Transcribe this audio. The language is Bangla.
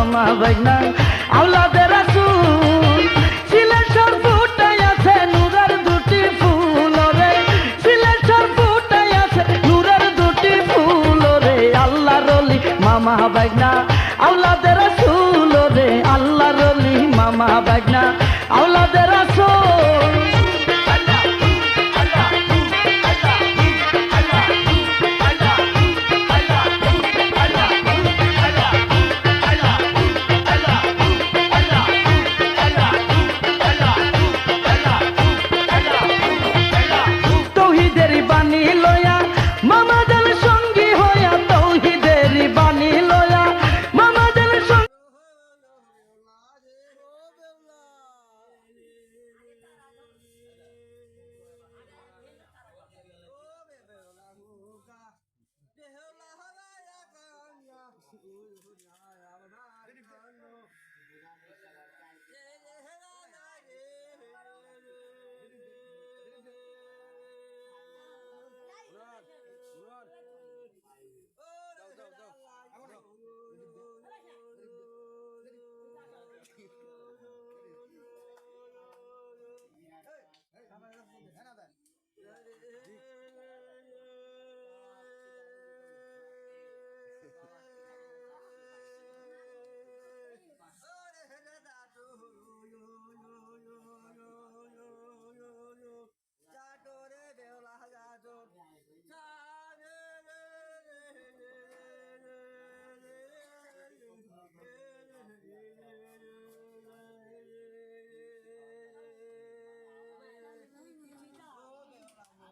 মামা বাইনা আওলাদে রাসূল সিলেশ্বর ফুটাই আছে নূরের দুটি ফুল রে সিলেশ্বর ফুটাই আছে নূরের দুটি ফুল রে আল্লাহর ওলি মামা বাইনা আওলাদে রাসূল রে আল্লাহর ওলি মামা বাইনা